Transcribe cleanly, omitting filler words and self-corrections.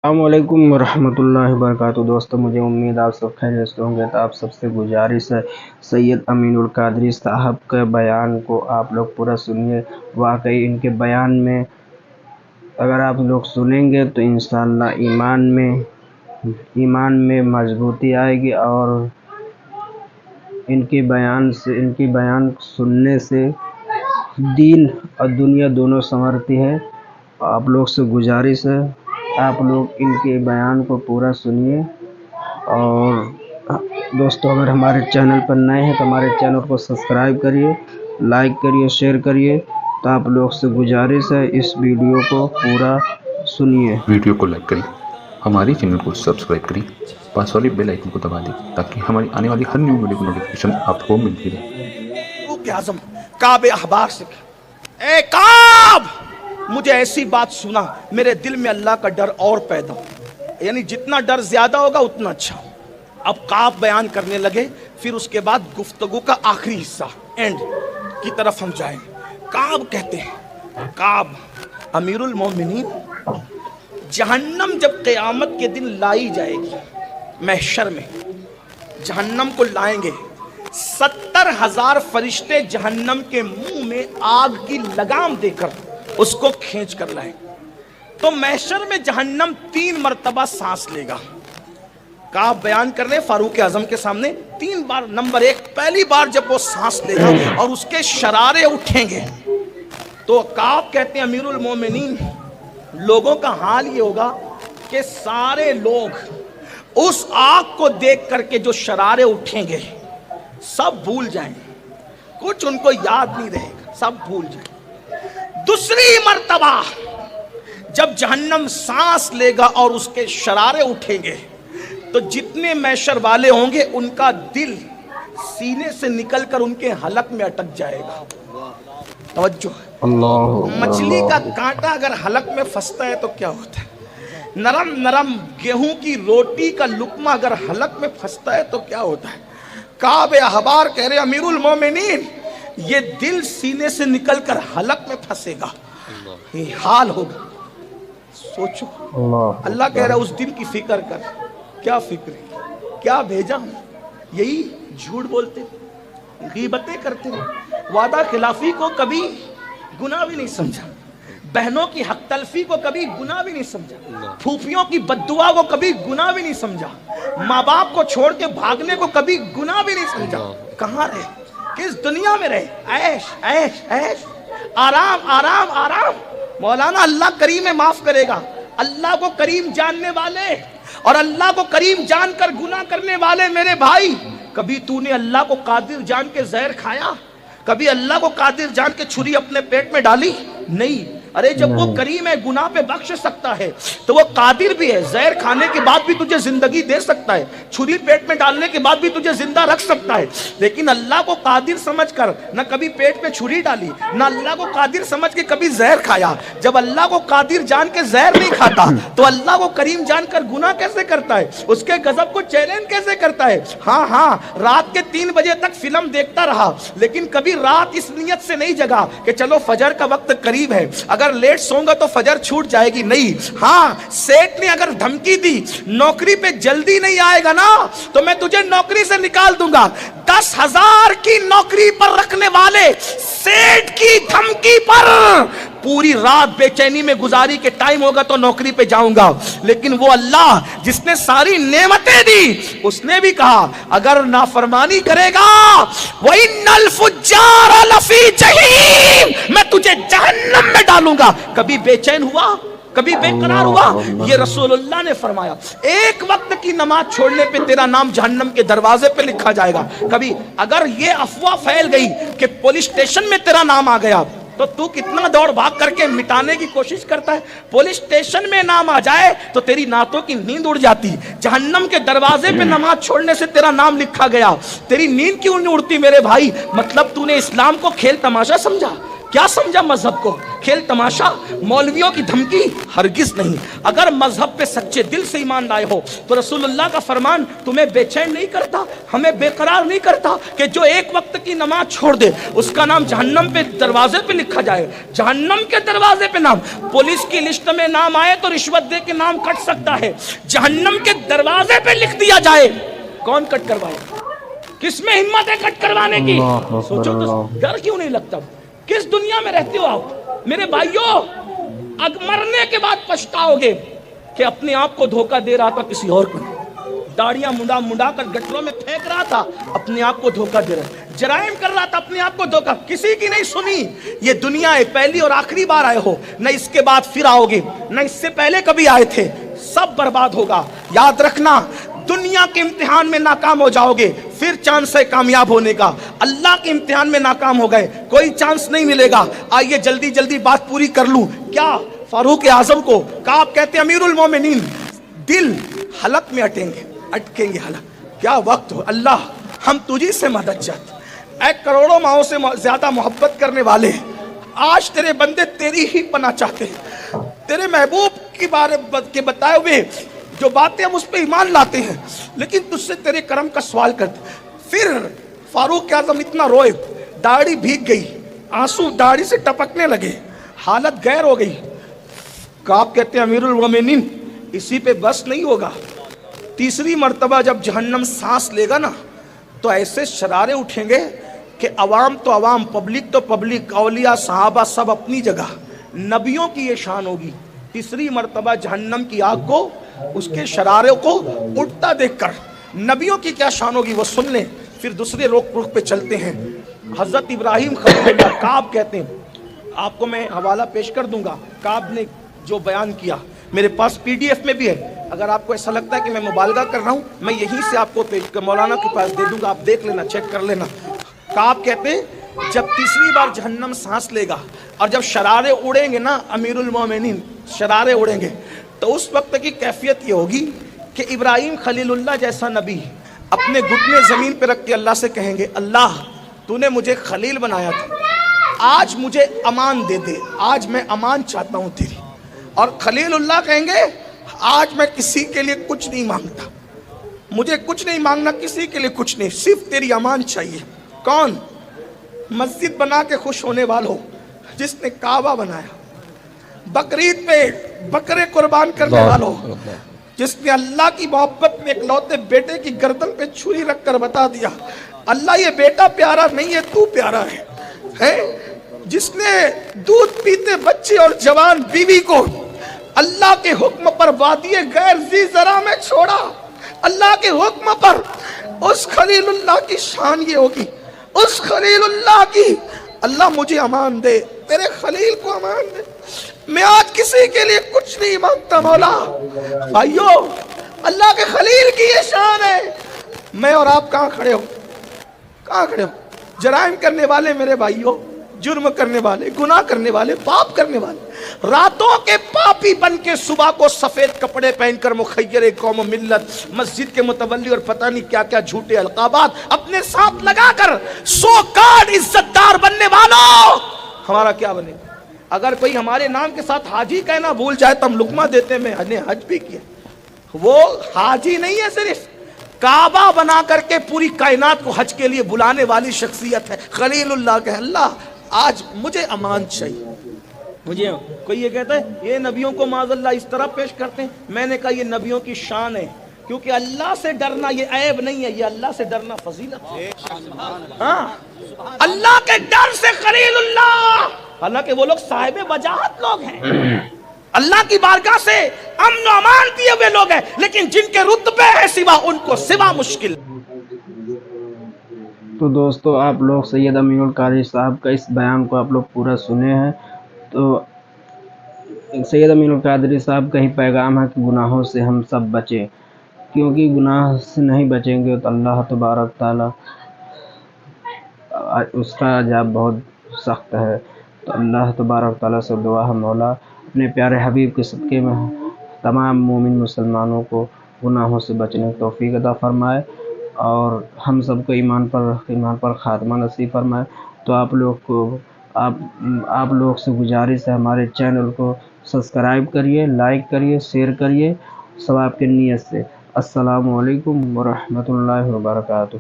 अस्सलामुअलैकुम वरहमतुल्लाहि वबरकातुहू। दोस्तों, मुझे उम्मीद आप सब खैरियत से होंगे। तो आप सबसे गुजारिश है, सैयद अमीनुल कादरी साहब के बयान को आप लोग पूरा सुनिए। वाकई इनके बयान में अगर आप लोग सुनेंगे तो इंशाअल्लाह ईमान में मजबूती आएगी और इनके बयान सुनने से दीन और दुनिया दोनों संवरती है। आप लोग से गुजारिश है, आप लोग इनके बयान को पूरा सुनिए। और दोस्तों, अगर हमारे चैनल पर नए हैं तो हमारे चैनल को सब्सक्राइब करिए, लाइक करिए, शेयर करिए। तो आप लोग से गुजारिश है, इस वीडियो को पूरा सुनिए। वीडियो को लाइक करिए, हमारे चैनल को सब्सक्राइब करिए, पास वाली बेल आइकन को दबा दें ताकि हमारी आने वाली हर न्यू वीडियो की नोटिफिकेशन आपको मिलती रहे। आज़म काब अहबार से, ए काब, मुझे ऐसी बात सुना, मेरे दिल में अल्लाह का डर और पैदा हो। यानी जितना डर ज्यादा होगा उतना अच्छा। अब काब बयान करने लगे, फिर उसके बाद गुफ्तगू का आखिरी हिस्सा एंड की तरफ हम जाएंगे। काब कहते हैं, काब अमीरुल मोमिनीन, जहन्नम जब क़यामत के दिन लाई जाएगी, महशर में जहन्नम को लाएंगे, 70,000 फरिश्ते जहन्नम के मुंह में आग की लगाम देकर उसको खींच कर लाए। तो महशर में जहन्नम 3 मरतबा सांस लेगा। काब बयान कर रहे फारूक आजम के सामने 3 बार। नंबर 1, पहली बार जब वो सांस लेगा और उसके शरारे उठेंगे तो काब कहते हैं, अमीरुल मोमिनीन, लोगों का हाल ये होगा कि सारे लोग उस आग को देख करके जो शरारे उठेंगे सब भूल जाएंगे, कुछ उनको याद नहीं रहेगा, सब भूल जाएंगे। दूसरी मर्तबा जब जहन्नम सांस लेगा और उसके शरारे उठेंगे तो जितने मैशर वाले होंगे उनका दिल सीने से निकलकर उनके हलक में अटक जाएगा। तवज्जो, मछली का कांटा अगर हलक में फंसता है तो क्या होता है? नरम नरम गेहूं की रोटी का लुकमा अगर हलक में फंसता है तो क्या होता है? काब अहबार कह रहे, अमीरुल मोमिनीन, ये दिल सीने से निकलकर हलक में फंसेगा, ये हाल होगा। सोचो, अल्लाह कह रहा है उस दिन की फिक्र कर। क्या फिक्र है? क्या भेजा हूं? यही झूठ बोलते, गीबतें करते रहे, वादा खिलाफी को कभी गुनाह भी नहीं समझा, बहनों की हक तलफी को कभी गुनाह भी नहीं समझा, फूफियों की बद्दुआ को कभी गुनाह भी नहीं समझा, माँ बाप को छोड़ के भागने को कभी गुनाह भी नहीं समझा। कहाँ रहे? किस दुनिया में रहे? ऐश ऐश ऐश, आराम आराम आराम। मौलाना, अल्लाह करीम है, माफ करेगा। अल्लाह को करीम जानने वाले और अल्लाह को करीम जानकर गुनाह करने वाले मेरे भाई, कभी तूने अल्लाह को कादिर जान के जहर खाया? कभी अल्लाह को कादिर जान के छुरी अपने पेट में डाली? नहीं। अरे जब वो करीम है, गुनाह पे बख्श सकता है, तो वो कादिर भी है, जहर खाने के बाद भी तुझे जिंदगी दे सकता है, छुरी पेट में डालने के बाद भी तुझे जिंदा रख सकता है। लेकिन अल्लाह को कादिर समझकर न कभी पेट में छुरी डाली, न अल्लाह को कादिर समझ के कभी जहर खाया। जब अल्लाह को कादिर जान के जहर नहीं खाता तो अल्लाह को करीम जानकर गुनाह कैसे करता है? उसके गजब को चैलेंज कैसे करता है? हाँ हाँ, रात के 3 बजे तक फिल्म देखता रहा, लेकिन कभी रात इस नियत से नहीं जगा कि चलो फजर का वक्त करीब है, अगर लेट सोऊंगा तो फजर छूट जाएगी। नहीं। हाँ, सेठ ने अगर धमकी दी, नौकरी पे जल्दी नहीं आएगा ना तो मैं तुझे नौकरी से निकाल दूंगा, 10,000 की नौकरी पर रखने वाले सेठ की धमकी पर पूरी रात बेचैनी में गुजारी के टाइम होगा तो नौकरी पे जाऊंगा। लेकिन वो अल्लाह जिसने सारी नेमतें दी, उसने भी कहा अगर नाफरमानी करेगा, वही नल फुज्जार लफी जहीम, मैं तुझे जहन्नम में डालूंगा। कभी बेचैन हुआ? कभी बेकरार हुआ? ये रसूलुल्लाह ने फरमाया, एक वक्त की नमाज छोड़ने पे तेरा नाम जहन्नम के दरवाजे पे लिखा जाएगा। कभी अगर ये अफवाह फैल गई कि पुलिस स्टेशन में तेरा नाम आ गया तो तू कितना दौड़ भाग करके मिटाने की कोशिश करता है? पुलिस स्टेशन में नाम आ जाए तो तेरी नातों की नींद उड़ जाती। जहन्नम के दरवाजे पे नमाज छोड़ने से तेरा नाम लिखा गया, तेरी नींद क्यों नहीं उड़ती मेरे भाई? मतलब तूने इस्लाम को खेल तमाशा समझा? क्या समझा मजहब को? खेल तमाशा, मौलवियों की धमकी? हरगिज नहीं। अगर मजहब पे सच्चे दिल से ईमान लाए हो तो रसूलुल्लाह का फरमान तुम्हें बेचैन नहीं करता, हमें बेकरार नहीं करता कि जो एक वक्त की नमाज छोड़ दे उसका नाम जहन्नम पे दरवाजे पे लिखा जाए। जहन्नम के दरवाजे पे नाम, पुलिस की लिस्ट में नाम आए तो रिश्वत दे के नाम कट सकता है, जहन्नम के दरवाजे पे लिख दिया जाए, कौन कट करवाएगा? किसमें हिम्मत है कट करवाने की? सोचो तो, डर क्यों नहीं लगता? किस दुनिया में रहते हो आप मेरे भाइयों? मरने के बाद पछताओगे कि अपने आप को धोखा दे रहा था किसी और को, दाढ़ियां मुंडा कर गटरों में फेंक रहा था, अपने आप को धोखा दे रहा, जराइम कर रहा था, अपने आप को धोखा, किसी की नहीं सुनी। ये दुनिया है, पहली और आखिरी बार आए हो, न इसके बाद फिर आओगे, न इससे पहले कभी आए थे, सब बर्बाद होगा। याद रखना, दुनिया के इम्तिहान में नाकाम हो जाओगे, फिर चांस है कामयाब होने का। अल्लाह के इम्तिहान में नाकाम हो गए, कोई चांस नहीं मिलेगा। आइए जल्दी जल्दी बात पूरी कर लूं। क्या फारूक आजम को कहा, आप कहते अमीरुल मोमिनीन, दिल हलक में अटकेंगे हलक। क्या वक्त हो अल्लाह, हम तुझी से मदद चाहते। एक करोड़ों माओं से ज्यादा मोहब्बत करने वाले आज तेरे बंदे तेरी ही पनाह चाहते हैं। तेरे महबूब के बारे के बताए हुए जो बातें हम उस पर ईमान लाते हैं, लेकिन तुझसे तेरे करम का सवाल करते। फिर फारूक आजम इतना रोए, दाढ़ी भीग गई, आंसू दाढ़ी से टपकने लगे, हालत गैर हो गई। आप कहते हैं अमीरुल मोमिनीन, इसी पे बस नहीं होगा, तीसरी मर्तबा जब जहन्नम सांस लेगा ना तो ऐसे शरारे उठेंगे कि अवाम तो अवाम, पब्लिक तो पब्लिक, औलिया सहाबा सब अपनी जगह, नबियों की ये शान होगी। तीसरी मर्तबा जहन्नम की आग को, उसके शरारों को उठता देखकर नबियों की क्या शान होगी वो सुन लें। फिर दूसरे रुख पे चलते हैं। हजरत इब्राहिम खलीलुल्लाह, काब कहते हैं, आपको मैं हवाला पेश कर दूंगा, काब ने जो बयान किया मेरे पास PDF में भी है। अगर आपको ऐसा लगता है कि मैं मुबालगा कर रहा हूं, मैं यहीं से आपको पेश मौलाना के पास दे दूंगा, आप देख लेना, चेक कर लेना। काब कहते हैं जब तीसरी बार जहन्नम सांस लेगा और जब शरारे उड़ेंगे ना, अमीरुल मोमिनीन, शरारे उड़ेंगे, तो उस वक्त की कैफियत ये होगी कि इब्राहिम खलीलुल्लाह जैसा नबी अपने घुटने जमीन पे रख के अल्लाह से कहेंगे, अल्लाह तूने मुझे खलील बनाया था, आज मुझे अमान दे दे, आज मैं अमान चाहता हूं तेरी। और खलीलुल्लाह कहेंगे, आज मैं किसी के लिए कुछ नहीं मांगता, मुझे कुछ नहीं मांगना, किसी के लिए कुछ नहीं, सिर्फ तेरी अमान चाहिए। कौन? मस्जिद बना के खुश होने वालों, जिसने काबा बनाया, बकरीद पे बकरे कुर्बान करने वालों, जिसने अल्लाह की मोहब्बत में इकलौते बेटे की गर्दन पे छुरी रखकर बता दिया, अल्लाह ये बेटा प्यारा नहीं है, तू प्यारा है? जिसने दूध पीते बच्चे और जवान बीवी को अल्लाह के हुक्म पर वादिये गैर ज़ी ज़रा में छोड़ा, अल्लाह के हुक्म पर, उस खलीलुल्लाह की शान ये होगी, उस खलीलुल्लाह की, अल्लाह मुझे अमान दे, तेरे खलील को अमान दे, मैं आज किसी के लिए कुछ नहीं मांगता मौला। भाइयों, अल्लाह के खलील की ये शान है। मैं और आप कहाँ खड़े हो? कहाँ खड़े हो? जराइम करने वाले मेरे भाइयों, जुर्म करने वाले, गुनाह करने वाले, पाप करने वाले, रातों के पापी बन के सुबह को सफेद कपड़े पहनकर मुखय्यर कौम मिल्लत, मस्जिद के मुतवल्ली और पता नहीं क्या क्या झूठे अलकाबात अपने साथ लगाकर सो कार्ड इज्जतदार बनने वालों, हमारा क्या बनेगा? अगर कोई हमारे नाम के साथ हाजी कहना भूल जाए तो हम लुकमा देते, मैंने हज भी किया। वो हाजी नहीं है, सिर्फ काबा बना करके पूरी कायनात को हज के लिए बुलाने वाली शख्सियत है। खलीलुल्लाह के अल्लाह आज मुझे अमान चाहिए। मुझे कोई ये कहता है ये नबियों को माज़अल्लाह इस तरह पेश करते हैं, मैंने कहा ये नबियों की शान है, क्योंकि अल्लाह से डरना ये ऐब नहीं है, ये अल्लाह से डरना फजीलत है। हाँ, अल्लाह के डर से खलीलुल्लाह, हालांकि वो लोग साहिब वजाहत लोग हैं, अल्लाह की बारगाह से अमन अमान दिए हुए लोग हैं, लेकिन जिनके रुतबे है सिवा उनको सिवा मुश्किल। तो दोस्तों, आप लोग सैयद अमीनुल क़ादरी साहब का इस बयान को आप लोग पूरा सुने हैं। तो सैयद अमीनुल क़ादरी साहब का ही पैगाम है कि गुनाहों से हम सब बचें, क्योंकि गुनाह से नहीं बचेंगे तो अल्लाह तबारक तआला उसका अज़ाब बहुत सख्त है। तो अल्लाह तबारक तआला से दुआ है, मौला अपने प्यारे हबीब के सदक़े में तमाम मोमिन मुसलमानों को गुनाहों से बचने की तौफ़ीक़ अता फ़रमाए और हम सबको ईमान पर ख़ात्मा नसीब फ़रमाए। तो आप लोग को آپ لوگ سے گزارش ہے ہمارے چینل کو سبسکرائب کریے، لائک کریے، شیئر کریے، سب آپ کے نیت سے۔ السلام علیکم ورحمۃ اللہ وبرکاتہ۔